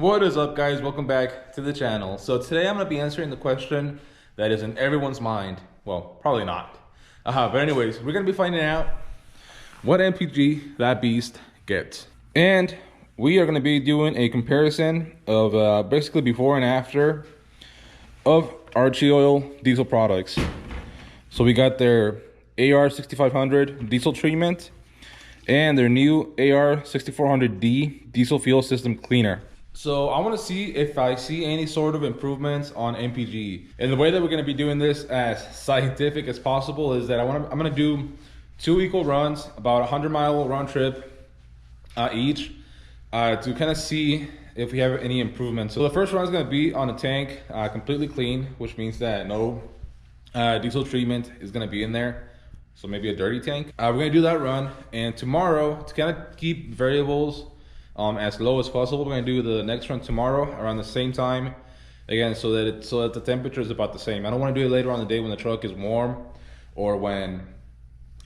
What is up, guys? Welcome back to the channel. So today I'm going to be answering the question that is in everyone's mind. Well, probably not. But anyways, we're going to be finding out what MPG that beast gets. And we are going to be doing a comparison of basically before and after of Archie Oil diesel products. So we got their AR6500 diesel treatment and their new AR6400D diesel fuel system cleaner. So I want to see if I see any sort of improvements on MPG. And the way that we're going to be doing this as scientific as possible is that I'm going to do 2 equal runs, about 100-mile round trip each, to kind of see if we have any improvements. So the first run is going to be on a tank completely clean, which means that no diesel treatment is going to be in there. So maybe a dirty tank. We're going to do that run, and tomorrow, to kind of keep variables as low as possible, we're going to do the next run tomorrow around the same time, again, so that the temperature is about the same. I don't want to do it later on the day when the truck is warm or when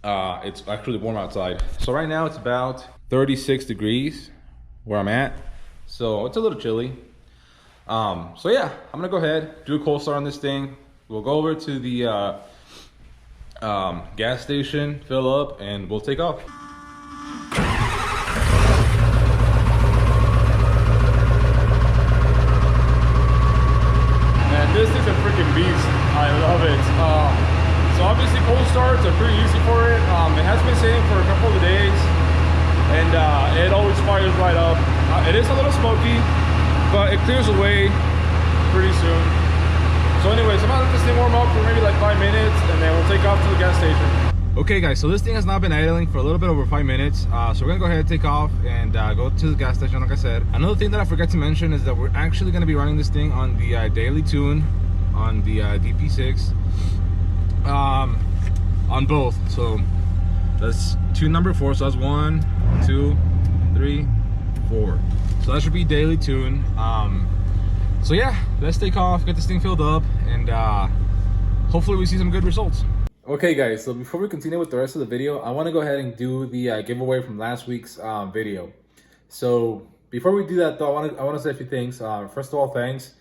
it's actually warm outside. So right now it's about 36 degrees where I'm at, so it's a little chilly. So yeah, I'm gonna go ahead, do a cold start on this thing. We'll go over to the gas station, fill up, and we'll take off. This is a freaking beast. I love it. So obviously cold starts are pretty easy for it. It has been sitting for a couple of days, and it always fires right up. It is a little smoky, but it clears away pretty soon. So anyways, I'm gonna let this thing warm up for maybe like 5 minutes, and then we'll take off to the gas station. Okay guys, so this thing has now been idling for a little bit over 5 minutes. So we're gonna go ahead and take off and go to the gas station like I said. Another thing that I forgot to mention is that we're actually gonna be running this thing on the daily tune on the DP6 on both. So that's tune number 4, so that's 1, 2, 3, 4. So that should be daily tune. So yeah, let's take off, get this thing filled up, and hopefully we see some good results. Okay guys, so before we continue with the rest of the video, I want to go ahead and do the giveaway from last week's video. So before we do that though, I want to say a few things. First of all, thanks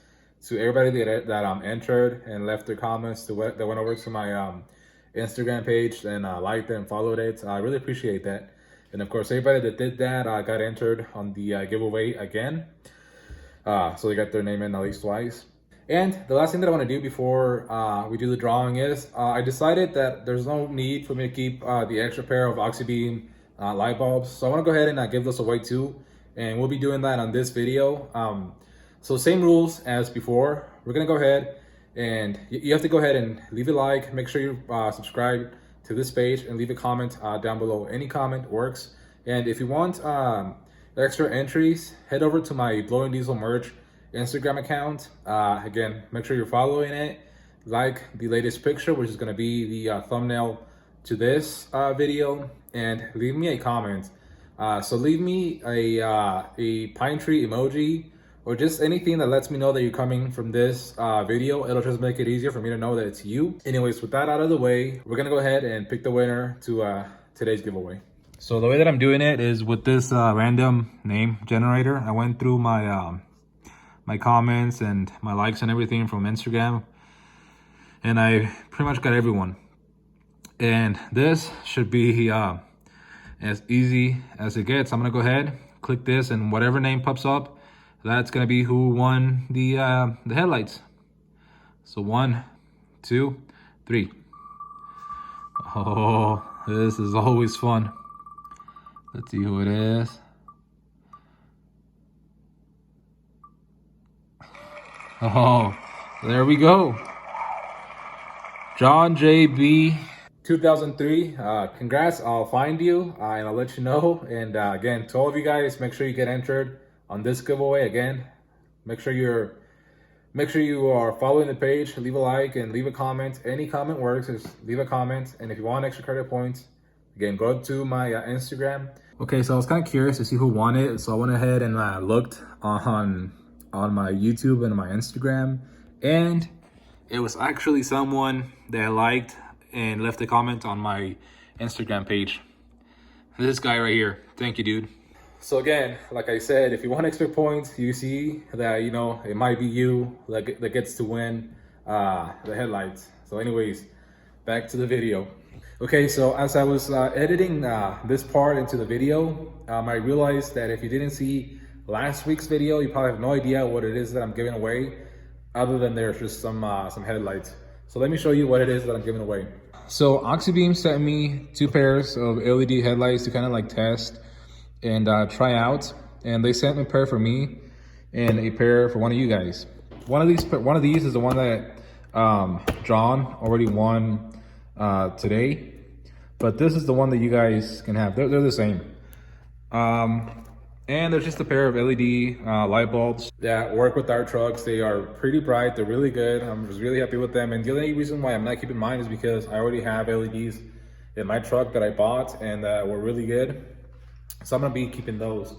to everybody that entered and left their comments that went over to my Instagram page and liked it and followed it. I really appreciate that. And of course, everybody that did that got entered on the giveaway again. So they got their name in at least twice. And the last thing that I want to do before we do the drawing is I decided that there's no need for me to keep the extra pair of Oxybeam light bulbs. So I want to go ahead and give those away too. And we'll be doing that on this video. So same rules as before. We're going to go ahead and you have to go ahead and leave a like. Make sure you subscribe to this page and leave a comment down below. Any comment works. And if you want extra entries, head over to my Blowing Diesel merch Instagram account. Again, make sure you're following it, like the latest picture, which is going to be the thumbnail to this video, and leave me a comment. So leave me a pine tree emoji or just anything that lets me know that you're coming from this video. It'll just make it easier for me to know that it's you. Anyways, with that out of the way, we're gonna go ahead and pick the winner to today's giveaway. So the way that I'm doing it is with this random name generator. I went through my my comments and my likes and everything from Instagram, and I pretty much got everyone. And this should be as easy as it gets. I'm gonna go ahead, click this, and whatever name pops up, that's gonna be who won the headlights. So 1, 2, 3. Oh, this is always fun. Let's see who it is. Oh, there we go. John JB 2003. Congrats. I'll find you and I'll let you know. And again, to all of you guys, make sure you get entered on this giveaway. Again, make sure you are following the page. Leave a like and leave a comment. Any comment works. Just leave a comment. And if you want extra credit points, again, go to my Instagram. Okay, so I was kind of curious to see who won it, so I went ahead and looked on my YouTube and my Instagram, and it was actually someone that I liked and left a comment on my Instagram page. This guy right here. Thank you, dude. So again, like I said, if you want extra points, you see that, you know, it might be you that gets to win the headlights. So anyways, back to the video. Okay, so as I was editing this part into the video, I realized that if you didn't see last week's video, you probably have no idea what it is that I'm giving away, other than there's just some headlights. So let me show you what it is that I'm giving away. So Oxybeam sent me 2 pairs of LED headlights to kind of like test and try out, and they sent a pair for me and a pair for one of you guys. One of these is the one that John already won today, but this is the one that you guys can have. They're the same. And there's just a pair of LED light bulbs that work with our trucks. They are pretty bright, they're really good. I'm just really happy with them. And the only reason why I'm not keeping mine is because I already have LEDs in my truck that I bought and were really good. So I'm gonna be keeping those.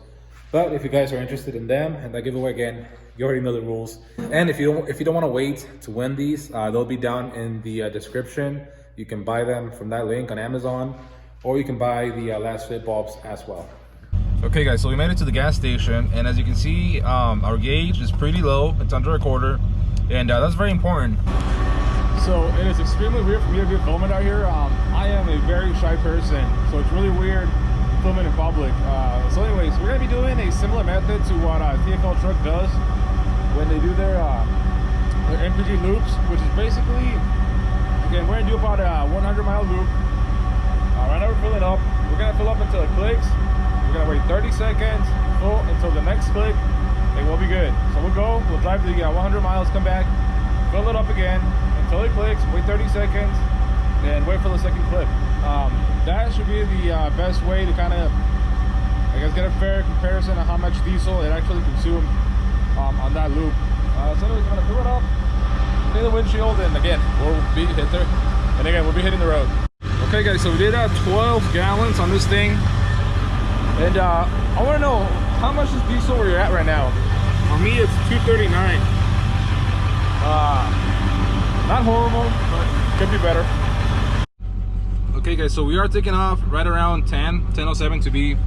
But if you guys are interested in them and that giveaway, again, you already know the rules. And if you don't want to wait to win these, they'll be down in the description. You can buy them from that link on Amazon, or you can buy the last fit bulbs as well. Okay guys, so we made it to the gas station, and as you can see, our gauge is pretty low. It's under a quarter, and that's very important. So it is extremely weird for me to be filming out here. I am a very shy person, so it's really weird filming in public. So anyways, we're gonna be doing a similar method to what TFL truck does when they do their MPG loops, which is basically, again, we're gonna do about a 100-mile loop. Right now we're filling up. We're gonna fill up until it clicks. We're gonna wait 30 seconds, full until the next click, and we'll be good. So we'll drive the 100 miles, come back, fill it up again until it clicks, wait 30 seconds, and wait for the second clip. That should be the best way to kind of, I guess, get a fair comparison of how much diesel it actually consumed on that loop. So anyways, I'm gonna fill it up, clean the windshield, and again, we'll be hitting the road. Okay guys, so we did 12 gallons on this thing. And I want to know, how much is diesel where you're at right now? For me, it's 239. Not horrible, but could be better. Okay guys, so we are taking off right around 10:07 to be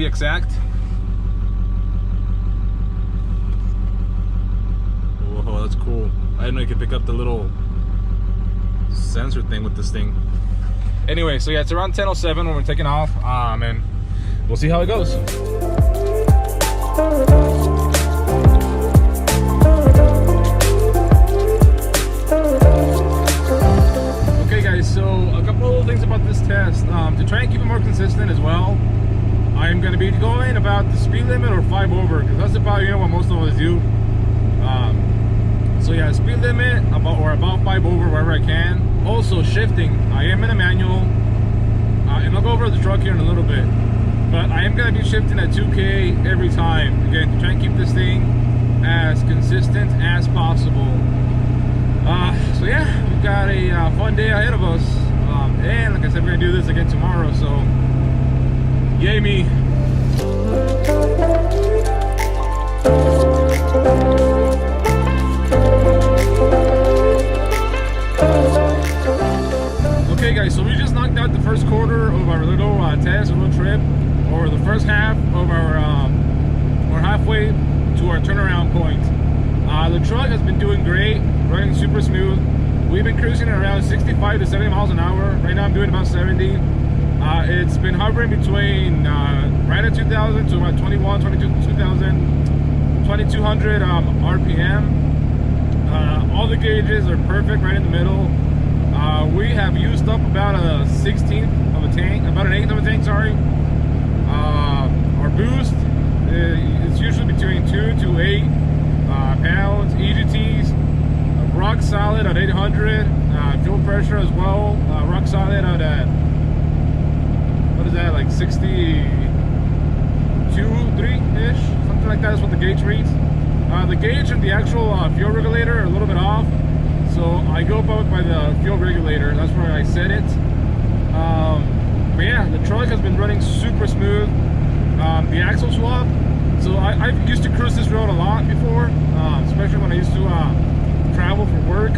exact. Whoa, that's cool. I didn't know you could pick up the little sensor thing with this thing. Anyway, so yeah, it's around 10:07 when we're taking off, and we'll see how it goes. Okay guys, so a couple of things about this test. To try and keep it more consistent as well, I'm going to be going about the speed limit or 5 over, because that's about, you know, what most of us do. So yeah, speed limit about 5 over wherever I can. Also shifting, I am in a manual, and I'll go over the truck here in a little bit. But I am going to be shifting at 2K every time, again, to try and keep this thing as consistent as possible. So yeah, we've got a fun day ahead of us. And like I said, we're going to do this again tomorrow, so yay me. Okay guys, so we just knocked out the first quarter of our little test, little trip, or the first half of our, we're halfway to our turnaround point. The truck has been doing great, running super smooth. We've been cruising around 65 to 70 miles an hour. Right now I'm doing about 70. It's been hovering between right at 2,000 to about 2,200 RPM. All the gauges are perfect right in the middle. We have used up about a 16th of a tank, about an 1/8 of a tank, sorry. Our boost is usually between 2 to 8 pounds. EGTs, rock solid at 800. Fuel pressure as well, rock solid at, what is that, like 62, 3-ish, something like that is what the gauge reads. The gauge and the actual fuel regulator are a little bit off, so I go about by the fuel regulator. That's where I set it. But yeah, the truck has been running super smooth. The axle swap, so I used to cruise this road a lot before, especially when I used to travel for work,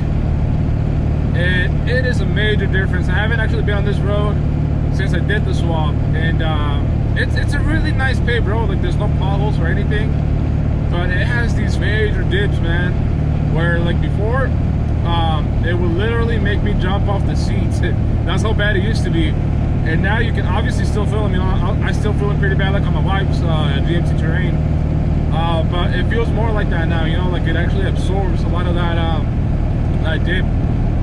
and it is a major difference. I haven't actually been on this road since I did the swap, and it's a really nice paved road. Like there's no potholes or anything, but it has these major dips, man, where like before it would literally make me jump off the seats. That's how bad it used to be. And now you can obviously still feel them. You know, I still feel it pretty bad, like on my wife's GMC Terrain. But it feels more like that now. You know, like it actually absorbs a lot of that dip.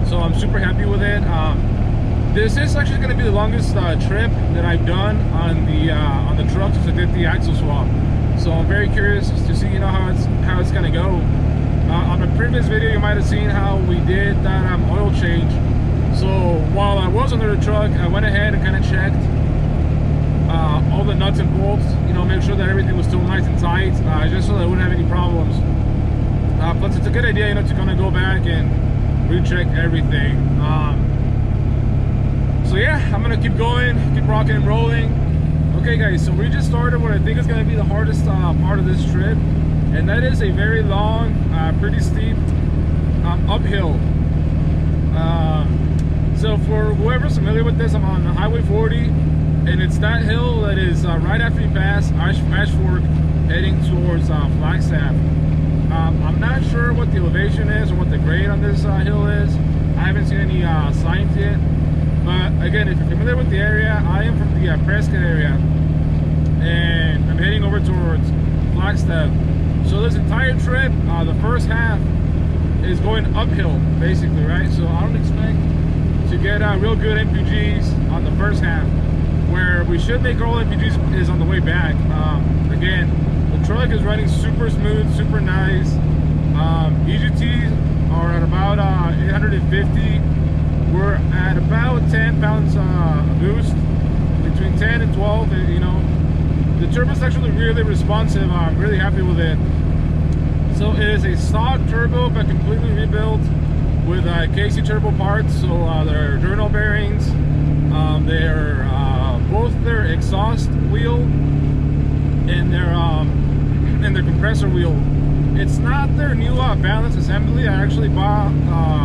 So I'm super happy with it. This is actually going to be the longest trip that I've done on the truck since I did the axle swap. So I'm very curious to see, you know, how it's going to go. On a previous video, you might have seen how we did that oil change. So while I was under the truck, I went ahead and kind of checked all the nuts and bolts, you know, make sure that everything was still nice and tight, just so that I wouldn't have any problems. Plus, it's a good idea, you know, to kind of go back and recheck everything. So yeah, I'm gonna keep going, keep rocking and rolling. Okay, guys, so we just started what I think is gonna be the hardest part of this trip, and that is a very long, pretty steep uphill. So for whoever's familiar with this, I'm on Highway 40, and it's that hill that is right after you pass Ash Fork, heading towards Flagstaff. I'm not sure what the elevation is or what the grade on this hill is. I haven't seen any signs yet. But again, if you're familiar with the area, I am from the Prescott area, and I'm heading over towards Flagstaff. So this entire trip, the first half is going uphill, basically, right? So I don't expect to get real good MPGs on the first half. Where we should make all MPGs is on the way back. Again, the truck is running super smooth, super nice. EGTs are at about 850. We're at about 10 pounds boost, between 10 and 12. And, you know, the turbo's actually really responsive. I'm really happy with it. So it is a stock turbo, but completely rebuilt with KC turbo parts. So their journal bearings, both their exhaust wheel and their compressor wheel. It's not their new balance assembly. I actually bought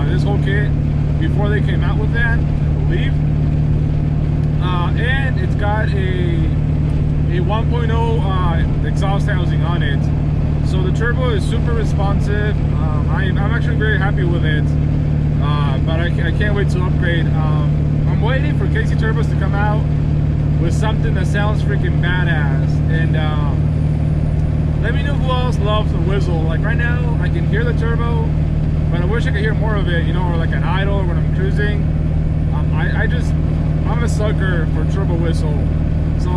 this whole kit before they came out with that, I believe. And it's got a 1.0 exhaust housing on it. So the turbo is super responsive. I'm actually very happy with it. But I can't wait to upgrade. I'm waiting for KC Turbos to come out with something that sounds freaking badass. And let me know who else loves the whistle. Like right now, I can hear the turbo, but I wish I could hear more of it, you know, or like an idle when I'm cruising. I'm a sucker for turbo whistle. So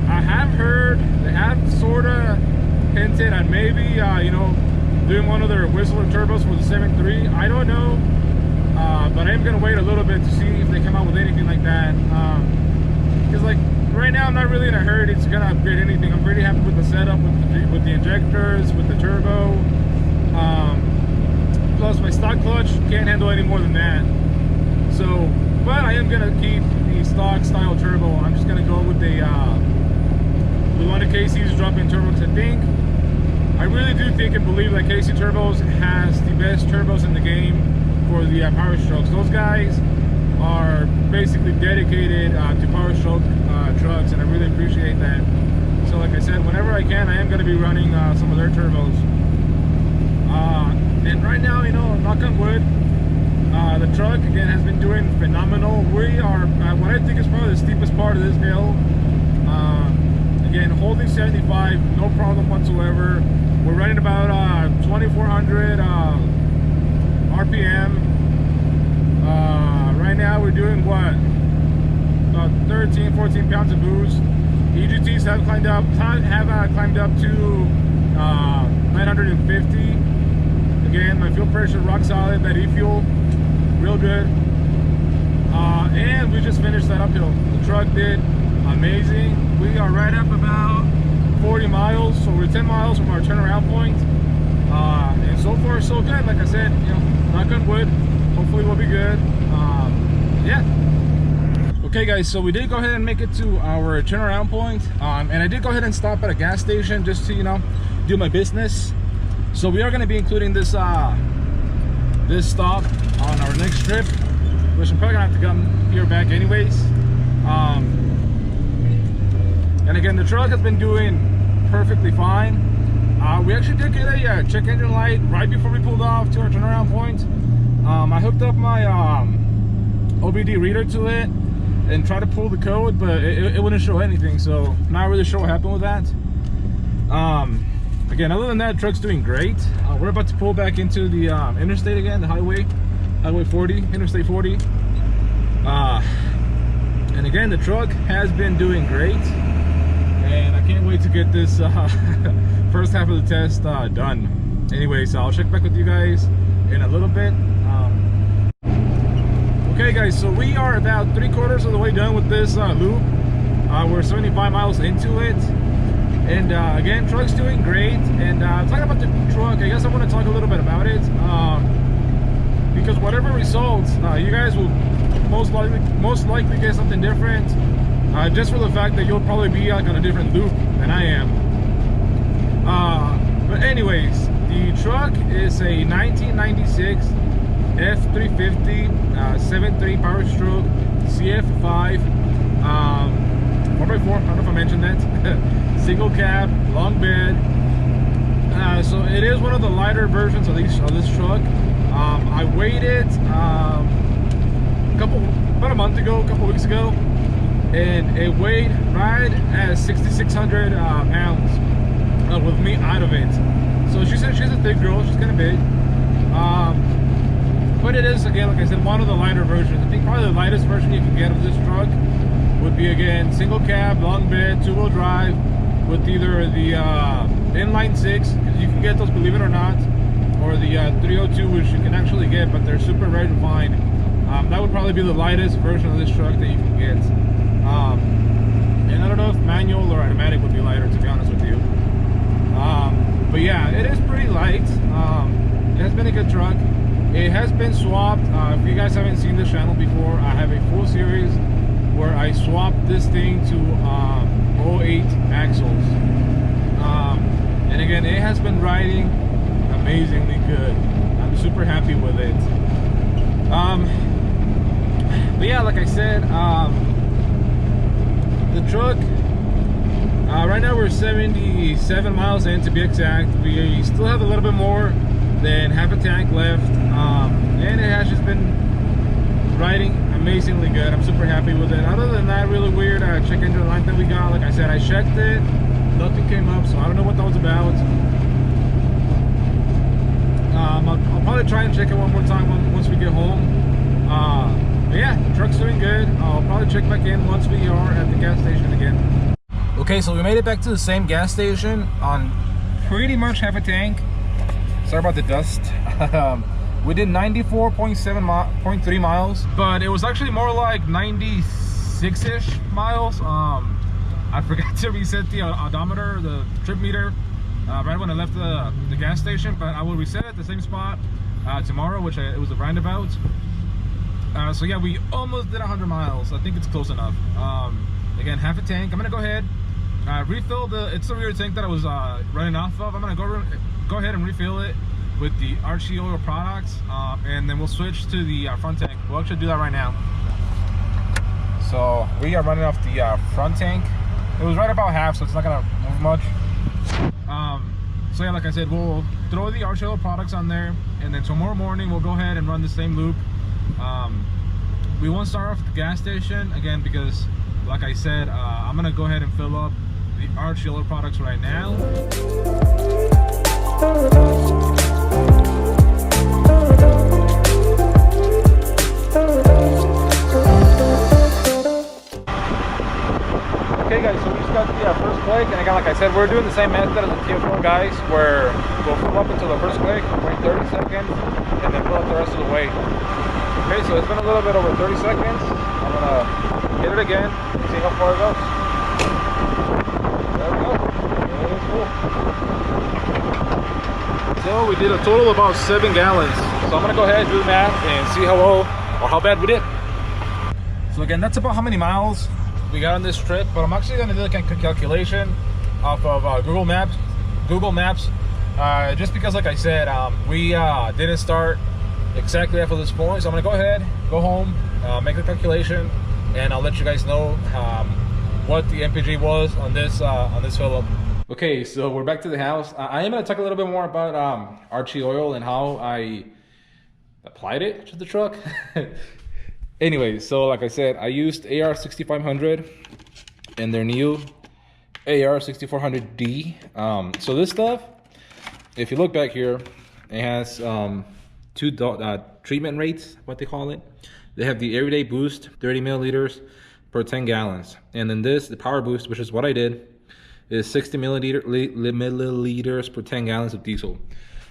I have heard, they have sort of hinted at maybe, you know, doing one of their whistler turbos for the 7.3. I don't know, but I am going to wait a little bit to see if they come out with anything like that. Because like right now, I'm not really in a hurry to kind of upgrade anything. I'm pretty happy with the setup, with the injectors, with the turbo. Plus my stock clutch can't handle any more than that. So, but I am gonna keep the stock style turbo. I'm just gonna go with the one of KC's drop-in turbos. I really do think and believe that KC Turbos has the best turbos in the game for the PowerStrokes. Those guys are basically dedicated to PowerStroke trucks, and I really appreciate that. So like I said, whenever I can, I am going to be running some of their turbos. And right now, you know, knock on wood, the truck again has been doing phenomenal. We are what I think is probably the steepest part of this hill. Again, holding 75, no problem whatsoever. We're running about 2,400 RPM. Right now we're doing what? About 13, 14 pounds of boost. EGTs have climbed up to 950. Again, my fuel pressure rock solid. That e-fuel, real good. And we just finished that uphill. The truck did amazing. We are right up about 40 miles, so we're 10 miles from our turnaround point. And so far so good. Like I said, you know, knock on wood, hopefully we'll be good. Yeah. Okay guys, so we did go ahead and make it to our turnaround point, and I did go ahead and stop at a gas station just to, you know, do my business. So we are going to be including this this stop on our next trip, which I'm probably gonna have to come here back anyways. And again, the truck has been doing perfectly fine. We actually did get a check engine light right before we pulled off to our turnaround point. I hooked up my OBD reader to it and tried to pull the code, but it wouldn't show anything, so not really sure what happened with that. Again, other than that, truck's doing great. We're about to pull back into the interstate again, the highway 40, Interstate 40. And again, the truck has been doing great, and I can't wait to get this first half of the test done. Anyway, so I'll check back with you guys in a little bit. Okay guys, so we are about 3/4 of the way done with this loop. We're 75 miles into it, and again, truck's doing great. And talking about the truck, I guess I want to talk a little bit about it, because whatever results, you guys will most likely get something different, just for the fact that you'll probably be like on a different loop than I am. But anyways, the truck is a 1996 F350 7.3 POWERSTROKE CF5 4x4. I don't know if I mentioned that. Single cab, long bed. So it is one of the lighter versions of this truck. I waited about a month ago, a couple weeks ago, and it weighed right at 6,600 pounds with me out of it. So she said she's a thick girl, she's kind of big. But it is, again, like I said, one of the lighter versions. I think probably the lightest version you can get of this truck would be, again, single cab, long bed, 2-wheel drive, with either the inline 6, because you can get those, believe it or not, or the 302, which you can actually get, but they're super rare to find. That would probably be the lightest version of this truck that you can get. And I don't know if manual or automatic would be lighter, to be honest with you. But yeah, it is pretty light. It has been a good truck. It has been swapped. If you guys haven't seen this channel before, I have a full series where I swapped this thing to 08 axles. And again, it has been riding amazingly good. I'm super happy with it. But yeah, like I said, the truck, right now we're 77 miles in, to be exact. We still have a little bit more than half a tank left, and it has just been riding amazingly good. I'm super happy with it. Other than that really weird check engine light that we got, like I said, I checked it, nothing came up, so I don't know what that was about. I'll probably try and check it one more time once we get home. But yeah, the truck's doing good. I'll probably check back in once we are at the gas station again. Okay, so we made it back to the same gas station on pretty much half a tank. Sorry about the dust. We did 94.3 miles, but it was actually more like 96-ish miles. I forgot to reset the odometer, the trip meter, right when I left the gas station, but I will reset it at the same spot tomorrow, which it was a roundabout. So yeah, we almost did 100 miles. I think it's close enough. Again, half a tank. I'm gonna go ahead, refill it's the rear tank that I was running off of. I'm gonna go ahead and refill it with the Archie oil products, and then we'll switch to the front tank. We'll actually do that right now. So we are running off the front tank. It was right about half, so it's not gonna move much. So yeah, like I said, we'll throw the Archie oil products on there, and then tomorrow morning we'll go ahead and run the same loop. We won't start off at the gas station again because, like I said, I'm gonna go ahead and fill up the Archie oil products right now. Okay guys, so we just got the first click, and again, like I said, we're doing the same method as the TF4 guys, where we'll fill up until the first click, wait 30 seconds, and then fill up the rest of the way. Okay, so it's been a little bit over 30 seconds. I'm gonna hit it again and see how far it goes. There we go. It is full. So we did a total of about 7 gallons. So I'm gonna go ahead and do the math and see how low or how bad we did. So again, that's about how many miles we got on this trip, but I'm actually gonna do a calculation off of Google Maps, just because, like I said, we didn't start exactly after this point. So I'm gonna go ahead, go home, make the calculation, and I'll let you guys know what the MPG was on this fill up. Okay, so we're back to the house. I am going to talk a little bit more about Archie oil and how I applied it to the truck. Anyway, so like I said, I used AR6500 and their new AR6400D. So this stuff, if you look back here, it has two treatment rates, what they call it. They have the everyday boost, 30 milliliters per 10 gallons. And then this, the power boost, which is what I did, is 60 milliliters per 10 gallons of diesel.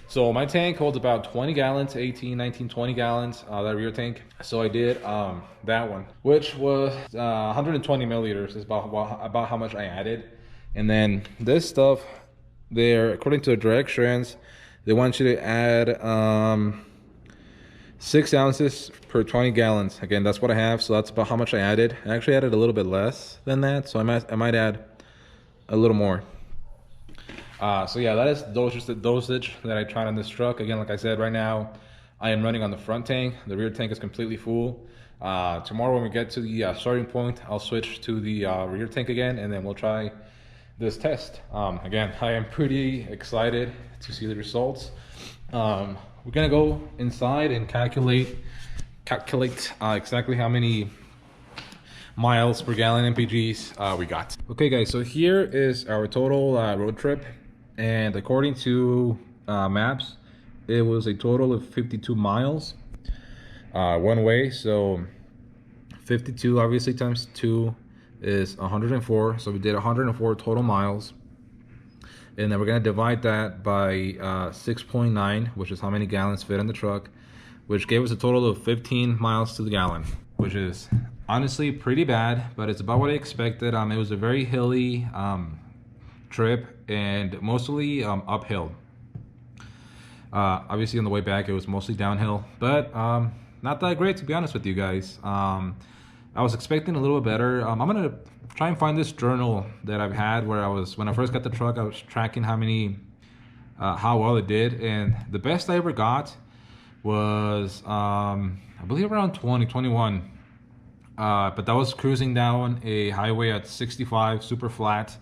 So my tank holds about 20 gallons, 18, 19, 20 gallons, that rear tank. So I did that one, which was 120 milliliters is about how much I added. And then this stuff, there, according to the directions, they want you to add 6 ounces per 20 gallons. Again, that's what I have, so that's about how much I added. I actually added a little bit less than that, so I might add a little more. So yeah, that is just the dosage that I tried on this truck. Again, like I said, right now I am running on the front tank. The rear tank is completely full. Tomorrow when we get to the starting point, I'll switch to the rear tank again, and then we'll try this test. Again, I am pretty excited to see the results. We're gonna go inside and calculate exactly how many miles per gallon MPGs we got. Okay guys, so here is our total road trip, and according to maps, it was a total of 52 miles one way. So 52 obviously times 2 is 104, so we did 104 total miles. And then we're gonna divide that by 6.9, which is how many gallons fit in the truck, which gave us a total of 15 miles to the gallon, which is honestly pretty bad, but it's about what I expected. It was a very hilly trip and mostly uphill. Obviously on the way back it was mostly downhill, but not that great, to be honest with you guys. I was expecting a little bit better. I'm gonna try and find this journal that I've had where when I first got the truck, I was tracking how well it did, and the best I ever got was I believe around 21. But that was cruising down a highway at 65, super flat.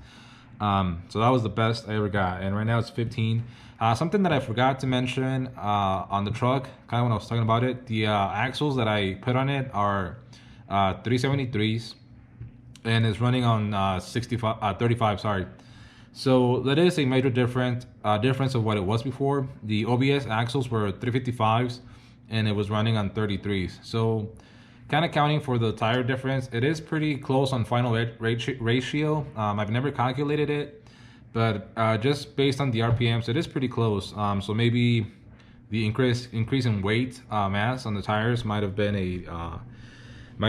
So that was the best I ever got, and right now it's 15. Something that I forgot to mention on the truck, kind of when I was talking about it, the axles that I put on it are 373s, and it's running on 35. Sorry. So that is a major difference of what it was before. The OBS axles were 355s, and it was running on 33s. So kind of counting for the tire difference, it is pretty close on final ratio. I've never calculated it, but just based on the RPMs, it is pretty close. So maybe the increase in weight mass on the tires might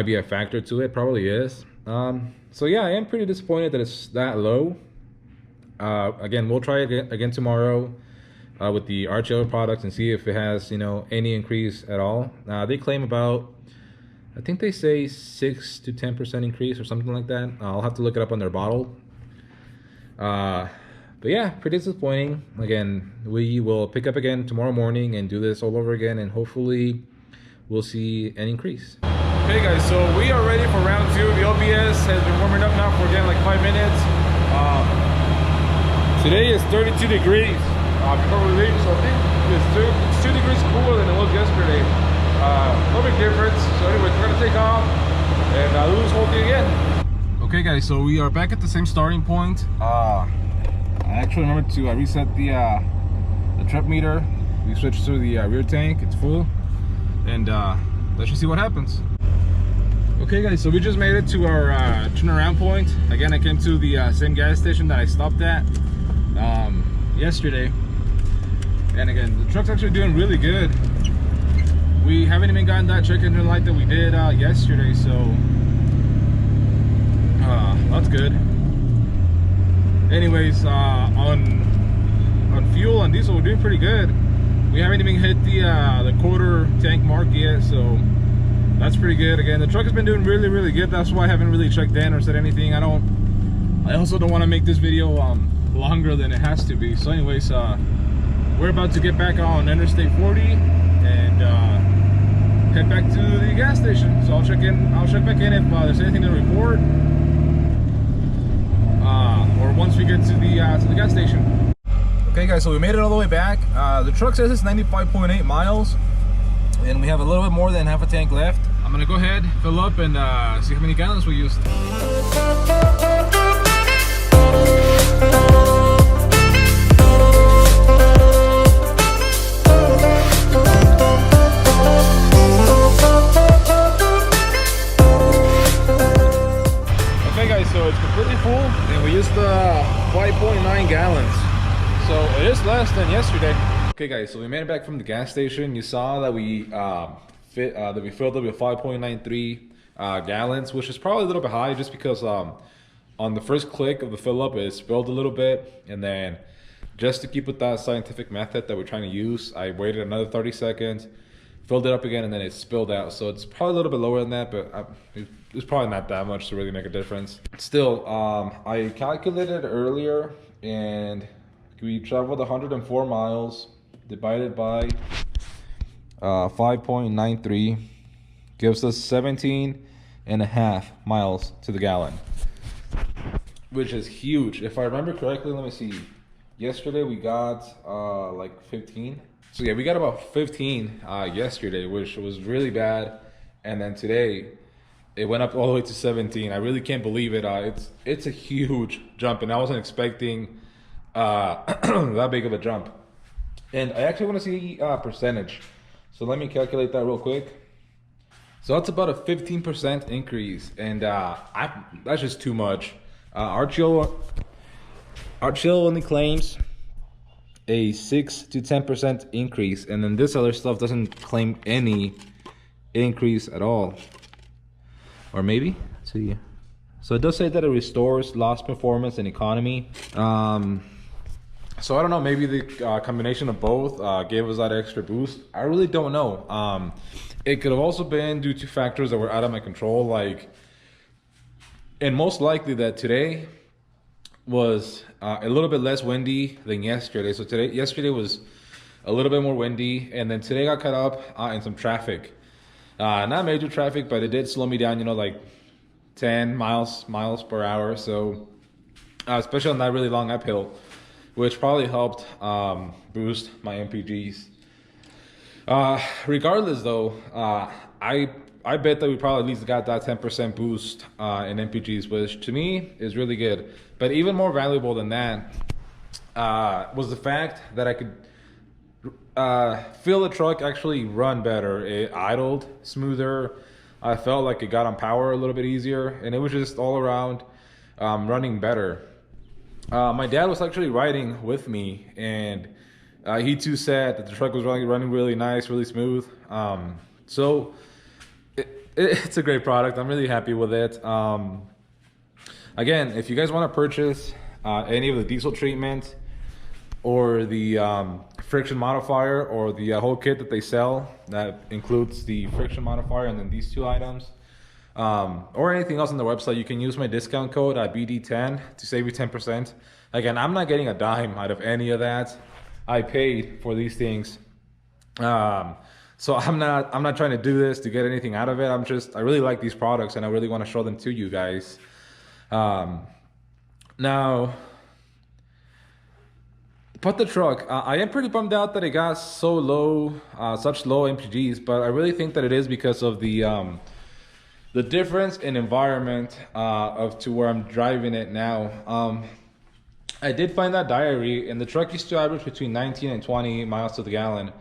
be a factor to it. Probably is. So yeah, I am pretty disappointed that it's that low. Again, we'll try it again tomorrow with the Archie oil products and see if it has any increase at all. They claim about, I think they say 6 to 10% increase or something like that. I'll have to look it up on their bottle. But yeah, pretty disappointing. Again, we will pick up again tomorrow morning and do this all over again, and hopefully we'll see an increase. Okay guys, so we are ready for round 2. The OBS has been warming up now for again like 5 minutes. Today is 32 degrees before we leave, so I think it's 2 degrees cooler than it was yesterday. No big difference. So anyways, we're gonna take off and do this whole thing again. Okay guys, so we are back at the same starting point. I actually remembered to reset the trip meter. We switched to the rear tank, it's full, and let's just see what happens. Okay guys, so we just made it to our turnaround point. Again, I came to the same gas station that I stopped at yesterday, and again, the truck's actually doing really good. We haven't even gotten that check engine light that we did yesterday, so that's good. Anyways, on fuel and diesel, we're doing pretty good. We haven't even hit the quarter tank mark yet, so that's pretty good. Again, the truck has been doing really good. That's why I haven't really checked in or said anything. I also don't want to make this video longer than it has to be. So anyways, we're about to get back on Interstate 40 and head back to the gas station. So I'll check back in if there's anything to report. or once we get to the gas station. Okay guys, so we made it all the way back. The truck says it's 95.8 miles and we have a little bit more than half a tank left. I'm gonna go ahead, fill up, and see how many gallons we used. Okay guys, so it's completely full and we used 5.9 gallons. So it is less than yesterday. Okay guys, so we made it back from the gas station. You saw that we filled up with 5.93 gallons, which is probably a little bit high just because on the first click of the fill up it spilled a little bit, and then just to keep with that scientific method that we're trying to use, I waited another 30 seconds, filled it up again, and then it spilled out. So it's probably a little bit lower than that, but it's probably not that much to really make a difference. Still, I calculated earlier and we traveled 104 miles divided by 5.93 gives us 17.5 miles to the gallon, which is huge. If I remember correctly, let me see. Yesterday we got like 15. So yeah, we got about 15 yesterday, which was really bad. And then today it went up all the way to 17. I really can't believe it. It's a huge jump, and I wasn't expecting that big of a jump. And I actually want to see percentage, so let me calculate that real quick. So that's about a 15% increase, and that's just too much. Our chill only claims a 6 to 10% increase, and then this other stuff doesn't claim any increase at all. Or maybe, let's see. So it does say that it restores lost performance and economy. So I don't know, maybe the combination of both gave us that extra boost. I really don't know. It could have also been due to factors that were out of my control, like, and most likely that today was a little bit less windy than yesterday. So yesterday was a little bit more windy, and then today got caught up in some traffic. Not major traffic, but it did slow me down, you know, like 10 miles per hour. So especially on that really long uphill, which probably helped boost my MPGs. Regardless though, I bet that we probably at least got that 10% boost in MPGs, which to me is really good. But even more valuable than that was the fact that I could feel the truck actually run better. It idled smoother. I felt like it got on power a little bit easier, and it was just all around running better. My dad was actually riding with me, and he too said that the truck was running really nice, really smooth. So it's a great product. I'm really happy with it. Again, if you guys want to purchase any of the diesel treatment or the friction modifier or the whole kit that they sell that includes the friction modifier and then these two items, or anything else on the website, you can use my discount code BD10 to save you 10%. Again, I'm not getting a dime out of any of that. I paid for these things, so I'm not trying to do this to get anything out of it. I really like these products, and I really want to show them to you guys. Now, but the truck, I am pretty bummed out that it got so low, such low MPGs, but I really think that it is because of the difference in environment to where I'm driving it now. I did find that diary, and the truck used to average between 19 and 20 miles to the gallon.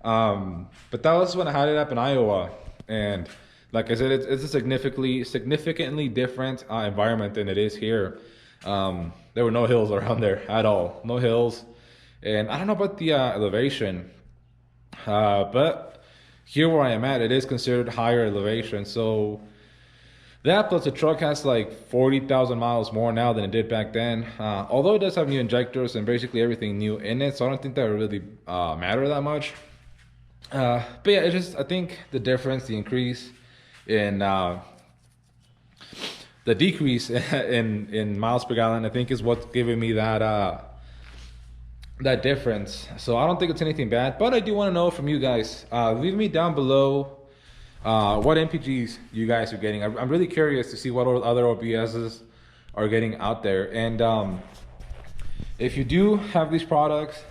But that was when I had it up in Iowa, and like I said, it's a significantly different environment than it is here. There were no hills around there at all, no hills, and I don't know about the elevation, but here where I am at, it is considered higher elevation. So that plus the truck has like 40,000 miles more now than it did back then. Although it does have new injectors and basically everything new in it, so I don't think that would really matter that much. But yeah, it's just, I think the difference, the increase in the decrease in miles per gallon, I think is what's giving me that that difference. So I don't think it's anything bad, but I do want to know from you guys. Leave me down below what MPGs you guys are getting. I'm really curious to see what other OBSs are getting out there. And if you do have these products,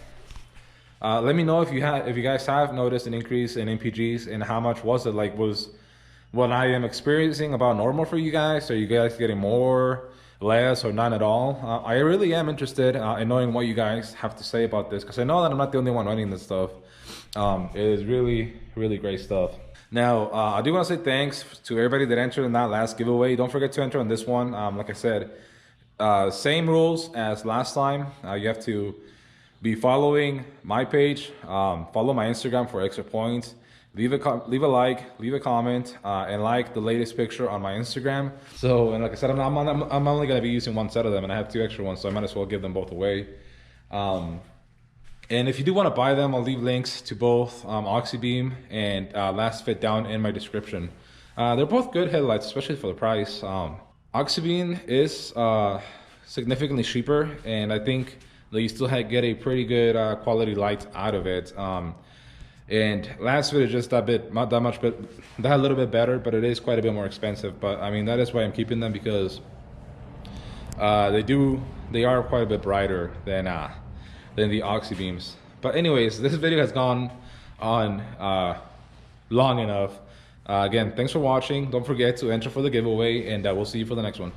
let me know if you guys have noticed an increase in MPGs, and how much was it? Like, was what I am experiencing about normal for you guys? Are you guys getting more, less, or none at all? I really am interested in knowing what you guys have to say about this, because I know that I'm not the only one running this stuff. It is really, really great stuff. Now, I do want to say thanks to everybody that entered in that last giveaway. Don't forget to enter on this one. Like I said, same rules as last time. You have to be following my page, follow my Instagram for extra points, leave a like, leave a comment, and like the latest picture on my Instagram. So, and like I said, I'm only going to be using one set of them, and I have 2 extra ones, so I might as well give them both away. And if you do want to buy them, I'll leave links to both Oxybeam and Last Fit down in my description. They're both good headlights, especially for the price. Oxybeam is significantly cheaper, and I think that you still get a pretty good quality light out of it. And Last Fit is just a little bit better, but it is quite a bit more expensive. But I mean, that is why I'm keeping them, because they are quite a bit brighter than the Oxybeams. But anyways, this video has gone on long enough. Again, thanks for watching. Don't forget to enter for the giveaway, and we'll see you for the next one.